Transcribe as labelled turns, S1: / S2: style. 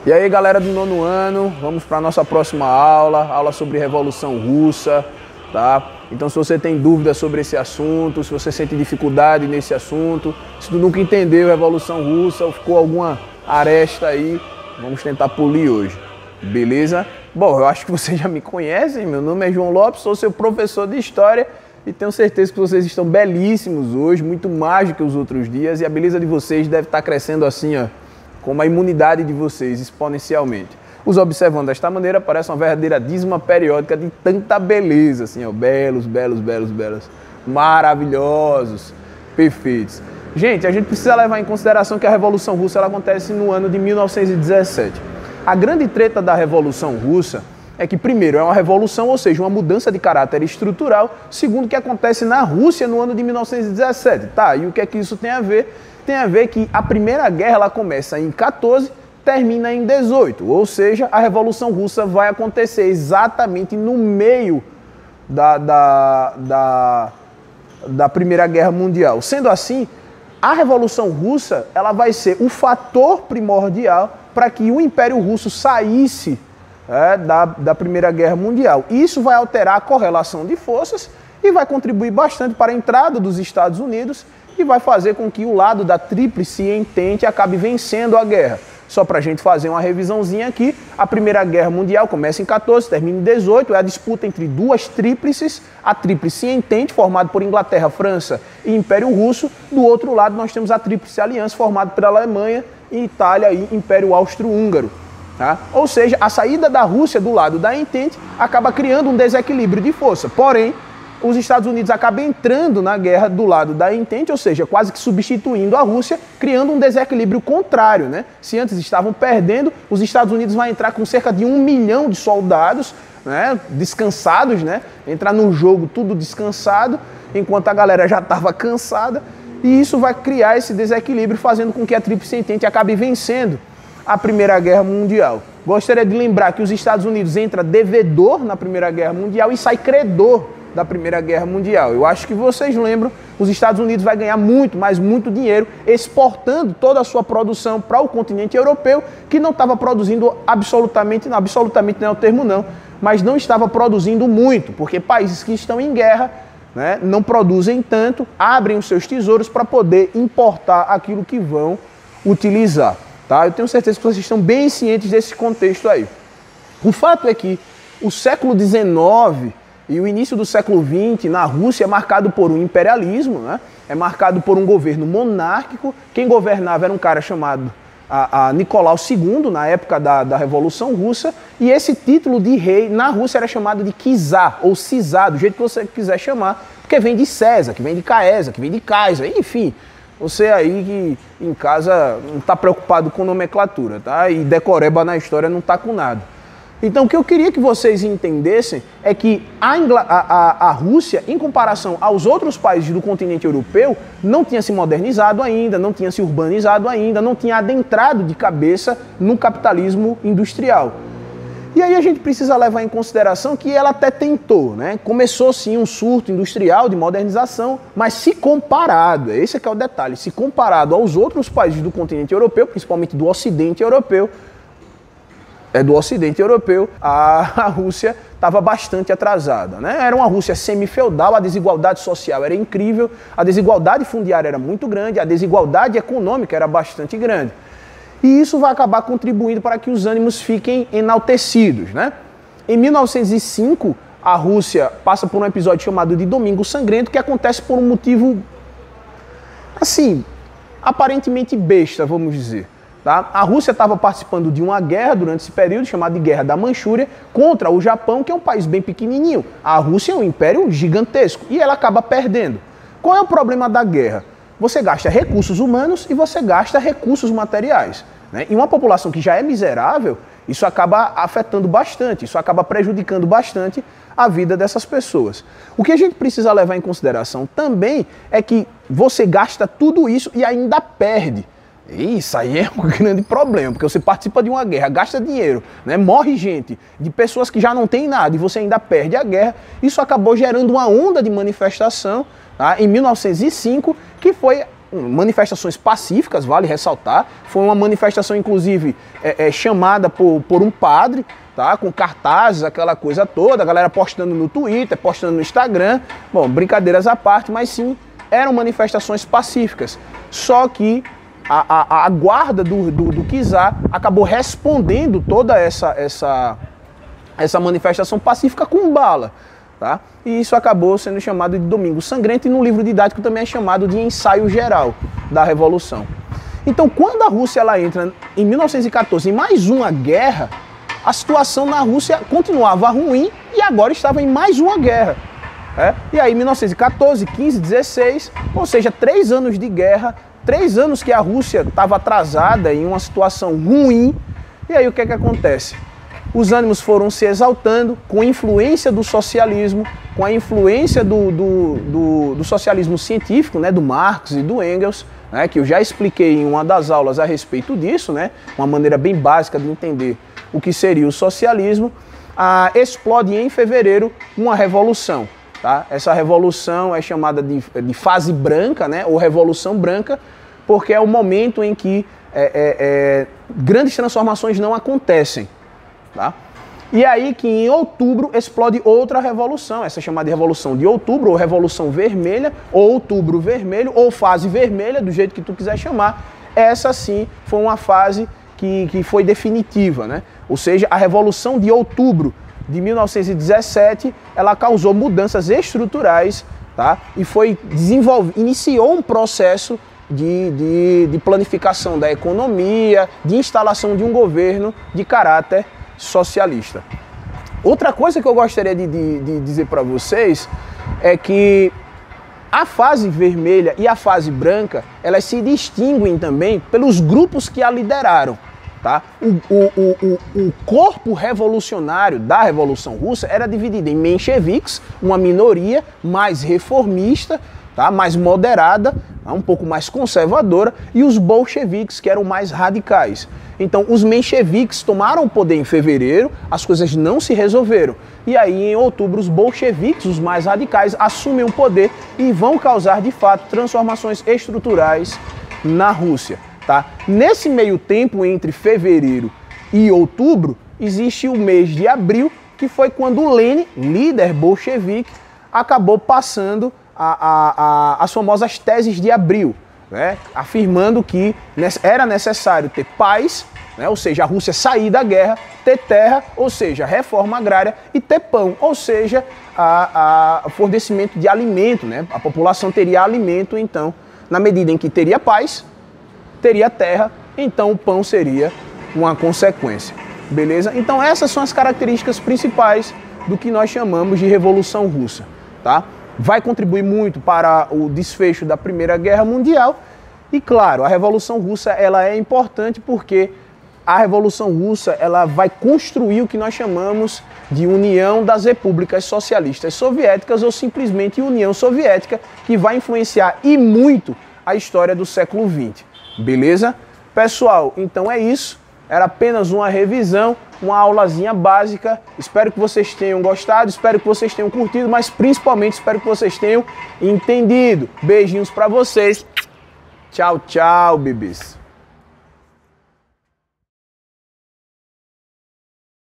S1: E aí, galera do 9º ano, vamos para a nossa próxima aula sobre Revolução Russa, tá? Então, se você tem dúvidas sobre esse assunto, se você sente dificuldade nesse assunto, se tu nunca entendeu Revolução Russa ou ficou alguma aresta aí, vamos tentar polir hoje, beleza? Bom, eu acho que vocês já me conhecem, meu nome é João Lopes, sou seu professor de História e tenho certeza que vocês estão belíssimos hoje, muito mais do que os outros dias, e a beleza de vocês deve estar crescendo assim, ó, como a imunidade de vocês, exponencialmente. Os observando desta maneira, parece uma verdadeira dízima periódica de tanta beleza, assim, ó, belos, maravilhosos, perfeitos. Gente, a gente precisa levar em consideração que a Revolução Russa ela acontece no ano de 1917. A grande treta da Revolução Russa é que, primeiro, é uma revolução, ou seja, uma mudança de caráter estrutural, segundo, que acontece na Rússia no ano de 1917. Tá, e o que é que isso tem a ver? Tem a ver que a Primeira Guerra ela começa em 14, termina em 18, ou seja, a Revolução Russa vai acontecer exatamente no meio da Primeira Guerra Mundial. Sendo assim, a Revolução Russa ela vai ser o fator primordial para que o Império Russo saísse da Primeira Guerra Mundial. Isso vai alterar a correlação de forças e vai contribuir bastante para a entrada dos Estados Unidos e vai fazer com que o lado da Tríplice Entente acabe vencendo a guerra. Só para a gente fazer uma revisãozinha aqui, a Primeira Guerra Mundial começa em 14, termina em 18, é a disputa entre duas tríplices, a Tríplice Entente, formada por Inglaterra, França e Império Russo. Do outro lado, nós temos a Tríplice Aliança, formada pela Alemanha, Itália e Império Austro-Húngaro. Tá? Ou seja, a saída da Rússia do lado da Entente acaba criando um desequilíbrio de força. Porém, os Estados Unidos acabam entrando na guerra do lado da Entente, ou seja, quase que substituindo a Rússia, criando um desequilíbrio contrário, né? Se antes estavam perdendo, os Estados Unidos vão entrar com cerca de 1 milhão de soldados, né, descansados, né? Entrar no jogo tudo descansado, enquanto a galera já estava cansada, e isso vai criar esse desequilíbrio, fazendo com que a Tríplice Entente acabe vencendo a Primeira Guerra Mundial. Gostaria de lembrar que os Estados Unidos entra devedor na Primeira Guerra Mundial e sai credor da Primeira Guerra Mundial. Eu acho que vocês lembram, os Estados Unidos vai ganhar muito, mas muito dinheiro, exportando toda a sua produção para o continente europeu, que não estava produzindo absolutamente não é o termo não, mas não estava produzindo muito, porque países que estão em guerra, né, não produzem tanto, abrem os seus tesouros para poder importar aquilo que vão utilizar. Tá? Eu tenho certeza que vocês estão bem cientes desse contexto aí. O fato é que o século XIX e o início do século XX na Rússia é marcado por um imperialismo, né? É marcado por um governo monárquico. Quem governava era um cara chamado Nicolau II, na época da Revolução Russa, e esse título de rei na Rússia era chamado de czar, ou czar, do jeito que você quiser chamar, porque vem de César, que vem de Caesar, que vem de Kaiser, enfim. Você aí que em casa não está preocupado com nomenclatura, tá? E decoreba na história não está com nada. Então, o que eu queria que vocês entendessem é que a Rússia, em comparação aos outros países do continente europeu, não tinha se modernizado ainda, não tinha se urbanizado ainda, não tinha adentrado de cabeça no capitalismo industrial. E aí a gente precisa levar em consideração que ela até tentou, né? Começou sim um surto industrial de modernização, mas se comparado, esse é que é o detalhe, se comparado aos outros países do continente europeu, principalmente do Ocidente europeu, a Rússia estava bastante atrasada, né? Era uma Rússia semi-feudal, a desigualdade social era incrível, a desigualdade fundiária era muito grande, a desigualdade econômica era bastante grande. E isso vai acabar contribuindo para que os ânimos fiquem enaltecidos, né? Em 1905, a Rússia passa por um episódio chamado de Domingo Sangrento, que acontece por um motivo, assim, aparentemente besta, vamos dizer. Tá? A Rússia estava participando de uma guerra durante esse período, chamada de Guerra da Manchúria, contra o Japão, que é um país bem pequenininho. A Rússia é um império gigantesco e ela acaba perdendo. Qual é o problema da guerra? Você gasta recursos humanos e você gasta recursos materiais, né? E uma população que já é miserável, isso acaba afetando bastante, isso acaba prejudicando bastante a vida dessas pessoas. O que a gente precisa levar em consideração também é que você gasta tudo isso e ainda perde. Isso aí é um grande problema, porque você participa de uma guerra, gasta dinheiro, né? Morre gente, de pessoas que já não têm nada e você ainda perde a guerra. Isso acabou gerando uma onda de manifestação, tá? Em 1905, que foi manifestações pacíficas, vale ressaltar. Foi uma manifestação, inclusive, chamada por um padre, tá? Com cartazes, aquela coisa toda, a galera postando no Twitter, postando no Instagram. Bom, brincadeiras à parte, mas sim, eram manifestações pacíficas. Só que a guarda do Kizar acabou respondendo toda essa manifestação pacífica com bala. Tá? E isso acabou sendo chamado de Domingo Sangrento, e no livro didático também é chamado de Ensaio Geral da Revolução. Então, quando a Rússia ela entra em 1914 em mais uma guerra, a situação na Rússia continuava ruim e agora estava em mais uma guerra. E aí, 1914, 15, 16, ou seja, 3 anos de guerra, 3 anos que a Rússia estava atrasada em uma situação ruim. E aí o que é que acontece? Os ânimos foram se exaltando com a influência do socialismo, com a influência do socialismo científico, né, do Marx e do Engels, né, que eu já expliquei em uma das aulas a respeito disso, né, uma maneira bem básica de entender o que seria o socialismo. Explode em fevereiro uma revolução. Tá? Essa revolução é chamada de fase branca, né, ou revolução branca, porque é o momento em que grandes transformações não acontecem. Tá? E aí que em outubro explode outra revolução, essa é chamada de Revolução de Outubro, ou Revolução Vermelha, ou Outubro Vermelho, ou Fase Vermelha, do jeito que tu quiser chamar. Essa sim foi uma fase que foi definitiva, né? Ou seja, a Revolução de Outubro de 1917, ela causou mudanças estruturais, tá? E iniciou um processo de planificação da economia, de instalação de um governo de caráter socialista. Outra coisa que eu gostaria de dizer para vocês é que a fase vermelha e a fase branca, elas se distinguem também pelos grupos que a lideraram. Tá? O corpo revolucionário da Revolução Russa era dividido em mencheviques, uma minoria mais reformista, tá? Mais moderada, um pouco mais conservadora, e os bolcheviques, que eram mais radicais. Então, os mencheviques tomaram o poder em fevereiro, as coisas não se resolveram. E aí, em outubro, os bolcheviques, os mais radicais, assumem o poder e vão causar, de fato, transformações estruturais na Rússia. Tá? Nesse meio tempo, entre fevereiro e outubro, existe o mês de abril, que foi quando Lenin, líder bolchevique, acabou passando as famosas teses de abril, né? Afirmando que era necessário ter paz, né? Ou seja, a Rússia sair da guerra, ter terra, ou seja, reforma agrária, e ter pão, ou seja, fornecimento de alimento, né? A população teria alimento, então, na medida em que teria paz, teria terra, então o pão seria uma consequência, beleza? Então essas são as características principais do que nós chamamos de Revolução Russa, tá? Vai contribuir muito para o desfecho da Primeira Guerra Mundial e, claro, a Revolução Russa ela é importante porque a Revolução Russa ela vai construir o que nós chamamos de União das Repúblicas Socialistas Soviéticas ou simplesmente União Soviética, que vai influenciar e muito a história do século XX. Beleza? Pessoal, então é isso. Era apenas uma revisão, uma aulazinha básica. Espero que vocês tenham gostado, espero que vocês tenham curtido, mas principalmente espero que vocês tenham entendido. Beijinhos pra vocês. Tchau, tchau, bebês.